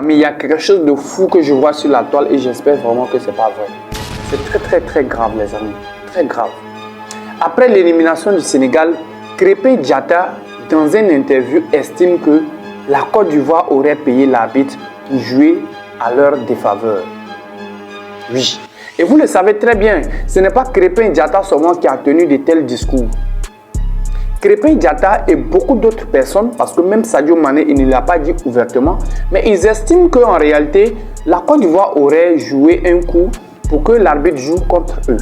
Mais il y a quelque chose de fou que je vois sur la toile et j'espère vraiment que ce n'est pas vrai. C'est très grave les amis, très grave. Après l'élimination du Sénégal, Krépin Diatta, dans une interview, estime que la Côte d'Ivoire aurait payé l'arbitre pour jouer à leur défaveur. Oui, et vous le savez très bien, ce n'est pas Krépin Diatta seulement qui a tenu de tels discours. Krépin Diatta et beaucoup d'autres personnes, parce que même Sadio Mané, il ne l'a pas dit ouvertement, mais ils estiment qu'en réalité, la Côte d'Ivoire aurait joué un coup pour que l'arbitre joue contre eux.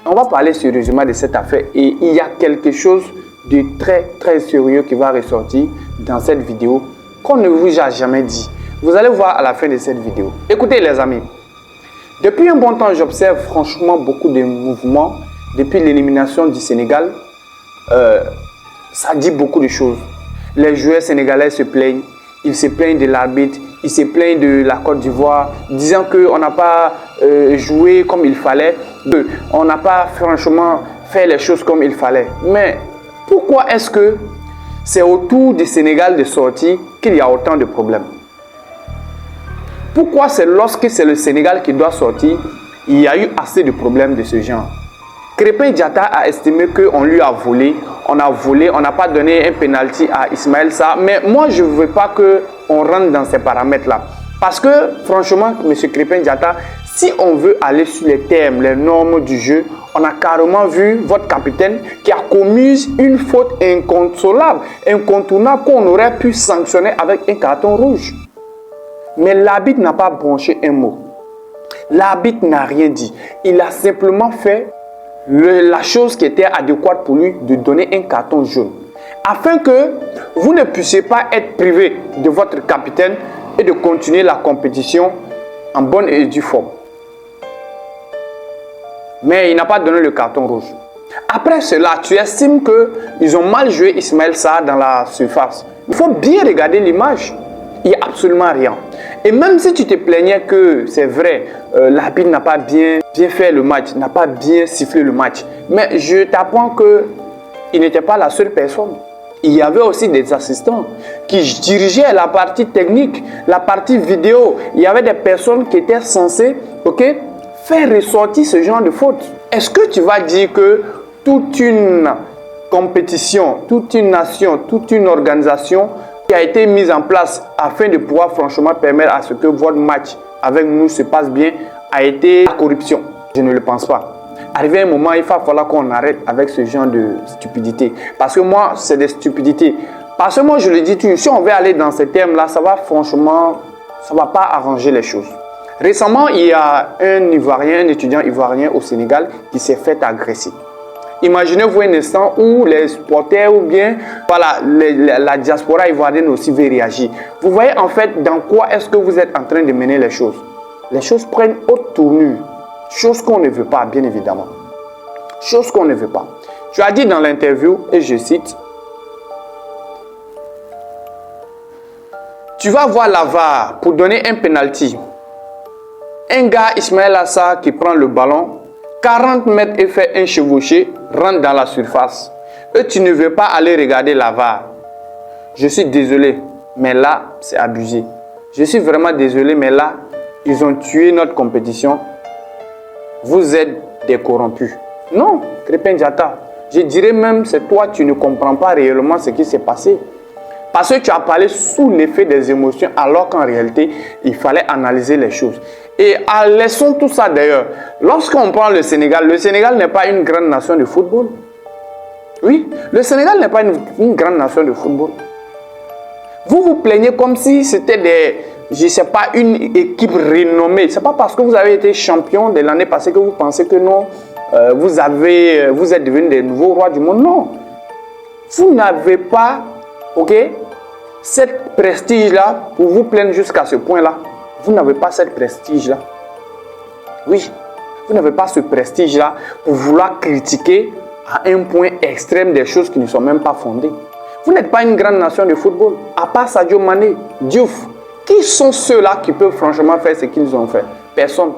On va parler sérieusement de cette affaire et il y a quelque chose de très sérieux qui va ressortir dans cette vidéo qu'on ne vous a jamais dit. Vous allez voir à la fin de cette vidéo. Écoutez les amis, depuis un bon temps, j'observe franchement beaucoup de mouvements depuis l'élimination du Sénégal. Ça dit beaucoup de choses. Les joueurs sénégalais se plaignent. Ils se plaignent de l'arbitre. Ils se plaignent de la Côte d'Ivoire, disant qu'on n'a pas joué comme il fallait. On n'a pas franchement fait les choses comme il fallait. Mais pourquoi est-ce que c'est autour du Sénégal de sortie qu'il y a autant de problèmes? Pourquoi c'est lorsque c'est le Sénégal qui doit sortir, il y a eu assez de problèmes de ce genre? Krépin Diatta a estimé qu'on lui a volé, on n'a pas donné un penalty à Ismaël Sarr. Mais moi, je ne veux pas qu'on rentre dans ces paramètres-là. Parce que, franchement, M. Krépin Diatta, si on veut aller sur les termes, les normes du jeu, on a carrément vu votre capitaine qui a commis une faute inconsolable, incontournable, qu'on aurait pu sanctionner avec un carton rouge. Mais l'arbitre n'a pas branché un mot. L'arbitre n'a rien dit. Il a simplement fait la chose qui était adéquate pour lui, de donner un carton jaune. Afin que vous ne puissiez pas être privé de votre capitaine et de continuer la compétition en bonne et due forme. Mais il n'a pas donné le carton rouge. Après cela, tu estimes qu'ils ont mal joué Ismaël Sarr dans la surface. Il faut bien regarder l'image. Il n'y a absolument rien. Et même si tu te plaignais que c'est vrai, l'arbitre n'a pas bien fait le match, n'a pas bien sifflé le match. Mais je t'apprends qu'il n'était pas la seule personne. Il y avait aussi des assistants qui dirigeaient la partie technique, la partie vidéo. Il y avait des personnes qui étaient censées faire ressortir ce genre de faute. Est-ce que tu vas dire que toute une compétition, toute une nation, toute une organisation qui a été mise en place afin de pouvoir franchement permettre à ce que votre match avec nous se passe bien a été la corruption? Je ne le pense pas. Arrivé un moment, il va falloir qu'on arrête avec ce genre de stupidité. Parce que moi, c'est des stupidités. Parce que moi, je le dis toujours, si on veut aller dans ces termes-là, ça va franchement, ça ne va pas arranger les choses. Récemment, il y a un étudiant ivoirien au Sénégal qui s'est fait agresser. Imaginez-vous un instant où les supporters ou bien voilà, la diaspora ivoirienne aussi veut réagir. Vous voyez en fait dans quoi est-ce que vous êtes en train de mener les choses. Les choses prennent haute tournure. Chose qu'on ne veut pas, bien évidemment. Chose qu'on ne veut pas. Tu as dit dans l'interview, et je cite, tu vas voir la VAR pour donner un penalty. Un gars, Ismaël Sarr, qui prend le ballon, 40 mètres et fait un chevauché, rentre dans la surface. Et tu ne veux pas aller regarder la VAR. Je suis désolé, mais là, c'est abusé. Je suis vraiment désolé, mais là, ils ont tué notre compétition. Vous êtes des corrompus. Non, Krépin Diatta, je dirais même, c'est toi, tu ne comprends pas réellement ce qui s'est passé. Parce que tu as parlé sous l'effet des émotions, alors qu'en réalité, il fallait analyser les choses. Et laissons tout ça d'ailleurs. Lorsqu'on prend le Sénégal n'est pas une grande nation de football. Oui, le Sénégal n'est pas une grande nation de football. Vous vous plaignez comme si c'était je ne sais pas, une équipe renommée. Ce n'est pas parce que vous avez été champion de l'année passée que vous pensez que non, vous êtes devenus des nouveaux rois du monde. Non. Vous n'avez pas, cette prestige-là pour vous plaindre jusqu'à ce point-là. Vous n'avez pas cette prestige-là. Oui, vous n'avez pas ce prestige-là pour vouloir critiquer à un point extrême des choses qui ne sont même pas fondées. Vous n'êtes pas une grande nation de football. À part Sadio Mané, Diouf, qui sont ceux-là qui peuvent franchement faire ce qu'ils ont fait? Personne.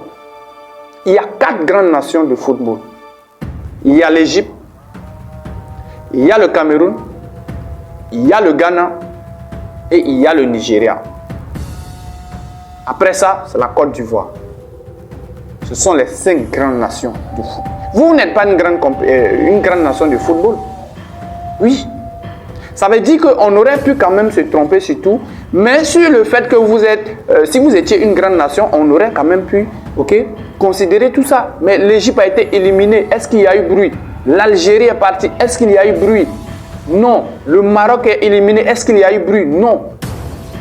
Il y a 4 grandes nations de football. Il y a l'Égypte, il y a le Cameroun, il y a le Ghana et il y a le Nigeria. Après ça, c'est la Côte d'Ivoire. Ce sont les 5 grandes nations du foot. Vous n'êtes pas une grande nation de football. Oui. Ça veut dire qu'on aurait pu quand même se tromper sur tout, mais sur le fait que vous êtes, si vous étiez une grande nation, on aurait quand même pu, considérer tout ça. Mais l'Égypte a été éliminée. Est-ce qu'il y a eu bruit? L'Algérie est partie. Est-ce qu'il y a eu bruit? Non. Le Maroc est éliminé. Est-ce qu'il y a eu bruit? Non.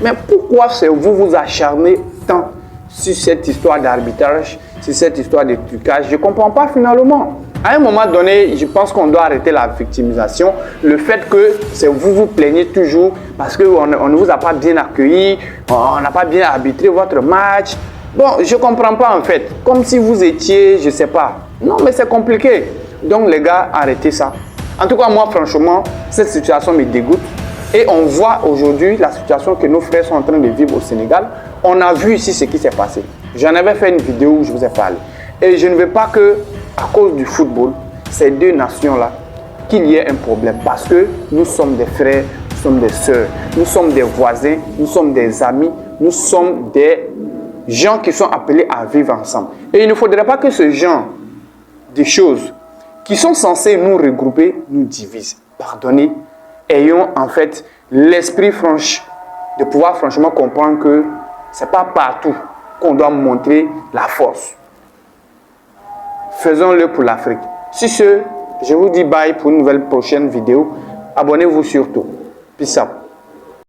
Mais pourquoi vous acharnez tant sur cette histoire d'arbitrage, sur cette histoire de trucage? Je ne comprends pas finalement. À un moment donné, je pense qu'on doit arrêter la victimisation. Le fait que vous plaignez toujours parce qu'on ne vous a pas bien accueilli, on n'a pas bien arbitré votre match. Bon, je ne comprends pas en fait. Comme si vous étiez, je ne sais pas. Non, mais c'est compliqué. Donc les gars, arrêtez ça. En tout cas, moi, franchement, cette situation me dégoûte. Et on voit aujourd'hui la situation que nos frères sont en train de vivre au Sénégal. On a vu ici ce qui s'est passé. J'en avais fait une vidéo où je vous ai parlé. Et je ne veux pas que, à cause du football, ces deux nations-là, qu'il y ait un problème. Parce que nous sommes des frères, nous sommes des sœurs, nous sommes des voisins, nous sommes des amis, nous sommes des gens qui sont appelés à vivre ensemble. Et il ne faudrait pas que ce genre de choses qui sont censées nous regrouper nous divisent. Pardonnez. Ayons en fait l'esprit franche de pouvoir franchement comprendre que ce n'est pas partout qu'on doit montrer la force. Faisons-le pour l'Afrique. Sur ce, je vous dis bye pour une nouvelle prochaine vidéo. Abonnez-vous surtout. Peace out.